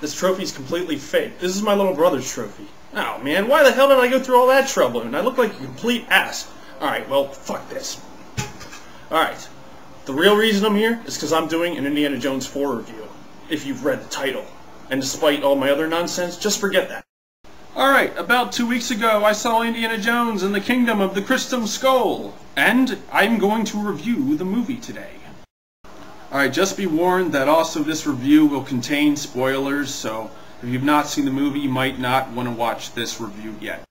This trophy's completely fake. This is my little brother's trophy. Oh man, why the hell did I go through all that trouble? And I look like a complete ass. Alright, well, fuck this. Alright, the real reason I'm here is because I'm doing an Indiana Jones 4 review, if you've read the title. And despite all my other nonsense, just forget that. Alright, about 2 weeks ago I saw Indiana Jones and the Kingdom of the Crystal Skull, and I'm going to review the movie today. Alright, just be warned that also this review will contain spoilers, so if you've not seen the movie, you might not want to watch this review yet.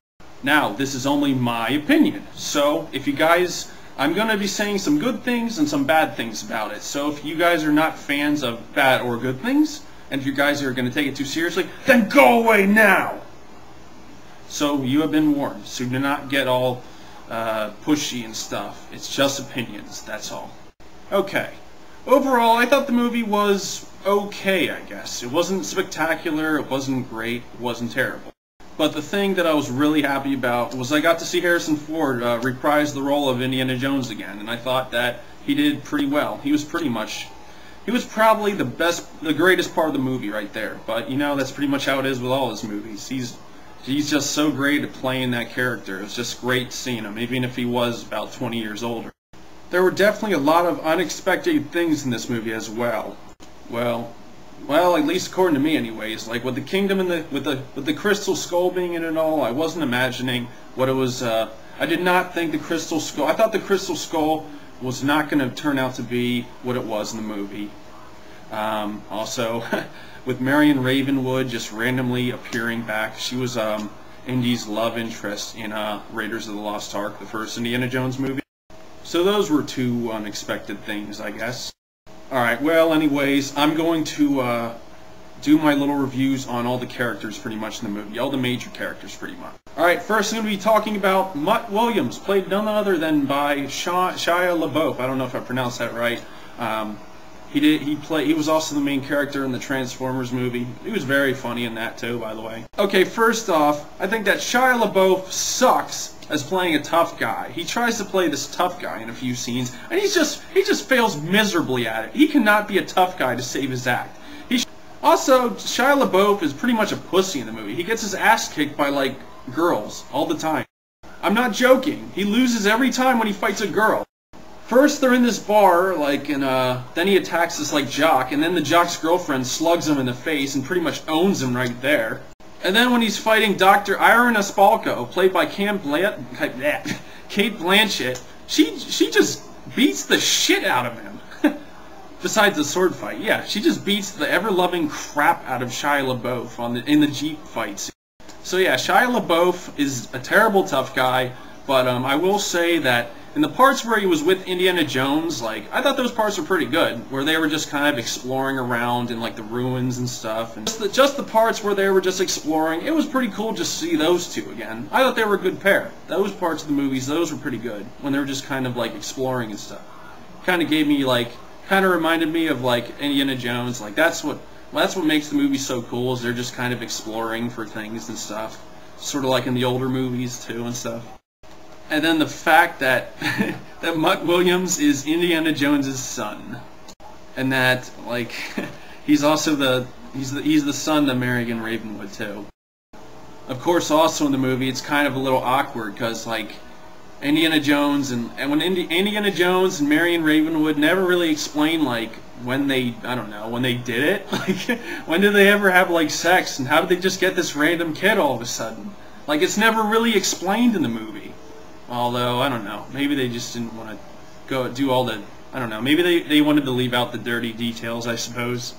Now, this is only my opinion, so if you guys, I'm going to be saying some good things and some bad things about it, so if you guys are not fans of bad or good things, and if you guys are going to take it too seriously, then go away now! So you have been warned, so do not get all pushy and stuff. It's just opinions, that's all. Okay. Overall, I thought the movie was okay, I guess. It wasn't spectacular, it wasn't great, it wasn't terrible. But the thing that I was really happy about was I got to see Harrison Ford reprise the role of Indiana Jones again, and I thought that he did pretty well. He was probably the greatest part of the movie right there. But, you know, that's pretty much how it is with all his movies. He's just so great at playing that character. It was just great seeing him, even if he was about 20 years older. There were definitely a lot of unexpected things in this movie as well. Well, at least according to me anyways. Like with the kingdom and with the Crystal Skull being in it all, I wasn't imagining what it was. I did not think the Crystal Skull, I thought the Crystal Skull was not going to turn out to be what it was in the movie. Also, with Marion Ravenwood just randomly appearing back, she was Indy's love interest in Raiders of the Lost Ark, the first Indiana Jones movie. So those were two unexpected things, I guess. Alright, well, anyways, I'm going to do my little reviews on all the characters pretty much in the movie. All the major characters pretty much. Alright, first I'm going to be talking about Mutt Williams, played none other than by Shia LaBeouf. I don't know if I pronounced that right. He was also the main character in the Transformers movie. He was very funny in that too, by the way. Okay, first off, I think that Shia LaBeouf sucks as playing a tough guy. He tries to play this tough guy in a few scenes, and he just fails miserably at it. He cannot be a tough guy to save his act. Also, Shia LaBeouf is pretty much a pussy in the movie. He gets his ass kicked by, like, girls all the time. I'm not joking. He loses every time when he fights a girl. First, they're in this bar, like, and then he attacks this, like, jock, and then the jock's girlfriend slugs him in the face and pretty much owns him right there. And then when he's fighting Dr. Irina Spalko, played by Cate Blanchett, she just beats the shit out of him. Besides the sword fight, yeah, she just beats the ever-loving crap out of Shia LaBeouf in the Jeep fight scene. So yeah, Shia LaBeouf is a terrible tough guy, but I will say that in the parts where he was with Indiana Jones, like, I thought those parts were pretty good, where they were just kind of exploring around in, like, the ruins and stuff, and just the parts where they were just exploring, it was pretty cool just to see those two again. I thought they were a good pair. Those parts of the movies, those were pretty good, when they were just kind of, like, exploring and stuff. Kind of gave me, like, kind of reminded me of, like, Indiana Jones, like, that's what makes the movie so cool, is they're just kind of exploring for things and stuff. Sort of like in the older movies, too, and stuff. And then the fact that that Mutt Williams is Indiana Jones's son, and that, like, he's also he's the son to Marion Ravenwood too. Of course, also in the movie, it's kind of a little awkward because, like, Indiana Jones and when Indiana Jones and Marion Ravenwood never really explain, like, when they did it. Like, when did they ever have, like, sex, and how did they just get this random kid all of a sudden? Like, it's never really explained in the movie. Although, I don't know, maybe they just didn't want to go do all the, I don't know, maybe they wanted to leave out the dirty details, I suppose.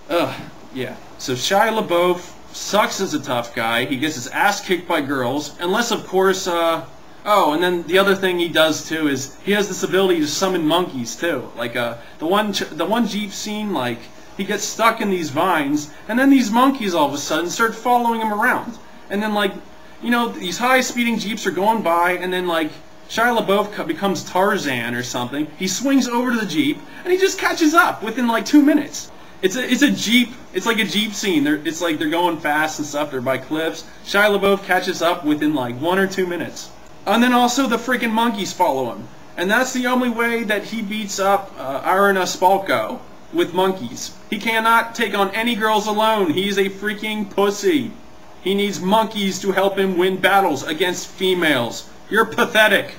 Yeah. So Shia LaBeouf sucks as a tough guy. He gets his ass kicked by girls, unless, of course, oh, and then the other thing he does, too, is he has this ability to summon monkeys, too. Like, the one Jeep scene, like, he gets stuck in these vines, and then these monkeys all of a sudden start following him around. And then, like, you know, these high-speeding Jeeps are going by, and then, like, Shia LaBeouf becomes Tarzan or something. He swings over to the Jeep, and he just catches up within, like, 2 minutes. It's a Jeep. It's like a Jeep scene. It's like they're going fast and stuff. They're by cliffs. Shia LaBeouf catches up within, like, 1 or 2 minutes. And then also the freaking monkeys follow him. And that's the only way that he beats up Irina Spalko. with monkeys. He cannot take on any girls alone. He's a freaking pussy. He needs monkeys to help him win battles against females. You're pathetic.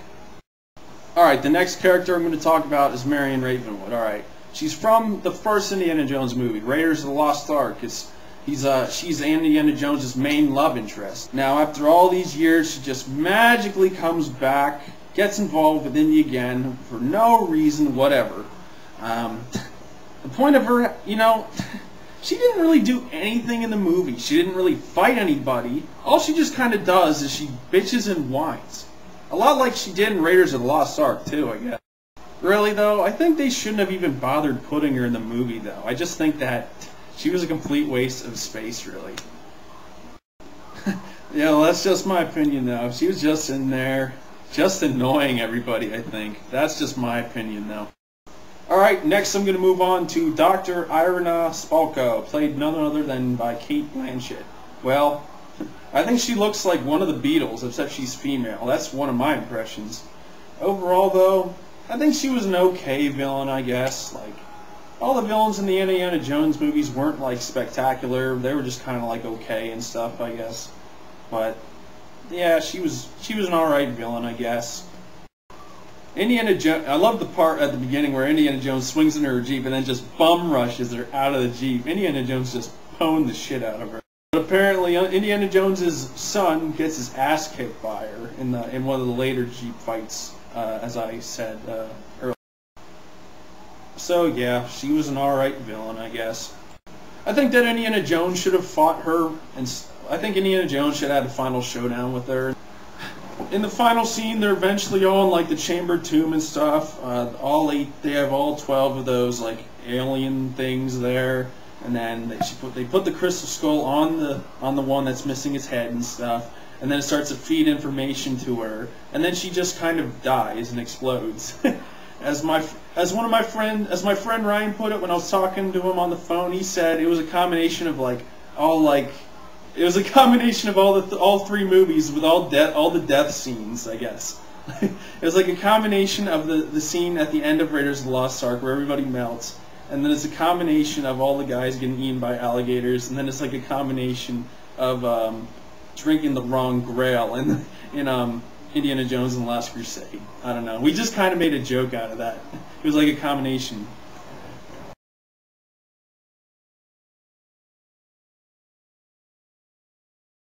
Alright, the next character I'm going to talk about is Marion Ravenwood. Alright, she's from the first Indiana Jones movie, Raiders of the Lost Ark. She's Indiana Jones' main love interest. Now, after all these years, she just magically comes back, gets involved with Indy again for no reason whatever. The point of her, you know, she didn't really do anything in the movie. She didn't really fight anybody. All she just kind of does is she bitches and whines. A lot like she did in Raiders of the Lost Ark, too, I guess. Really, though, I think they shouldn't have even bothered putting her in the movie, though. I just think that she was a complete waste of space, really. Yeah, well, that's just my opinion, though. She was just in there, just annoying everybody, I think. That's just my opinion, though. Alright, next I'm going to move on to Dr. Irina Spalko, played none other than by Cate Blanchett. Well, I think she looks like one of the Beatles, except she's female. That's one of my impressions. Overall, though, I think she was an okay villain, I guess. Like, all the villains in the Indiana Jones movies weren't, like, spectacular. They were just kind of, like, okay and stuff, I guess. But, yeah, she was an alright villain, I guess. I love the part at the beginning where Indiana Jones swings into her Jeep and then just bum rushes her out of the Jeep. Indiana Jones just pwned the shit out of her. But apparently, Indiana Jones' son gets his ass kicked by her in one of the later Jeep fights, as I said earlier. So yeah, she was an alright villain, I guess. I think that Indiana Jones should have fought her, and I think Indiana Jones should have had a final showdown with her. In the final scene, they're eventually all in, like, the chamber tomb and stuff. They have all 12 of those, like, alien things there. And then they put the crystal skull on the one that's missing its head and stuff. And then it starts to feed information to her. And then she just kind of dies and explodes. As my friend Ryan put it when I was talking to him on the phone, he said it was a combination of, like, it was a combination of all three movies with all the death scenes, I guess. It was like a combination of the scene at the end of Raiders of the Lost Ark where everybody melts, and then it's a combination of all the guys getting eaten by alligators, and then it's like a combination of drinking the wrong Grail in Indiana Jones and the Last Crusade. I don't know. We just kind of made a joke out of that. It was like a combination.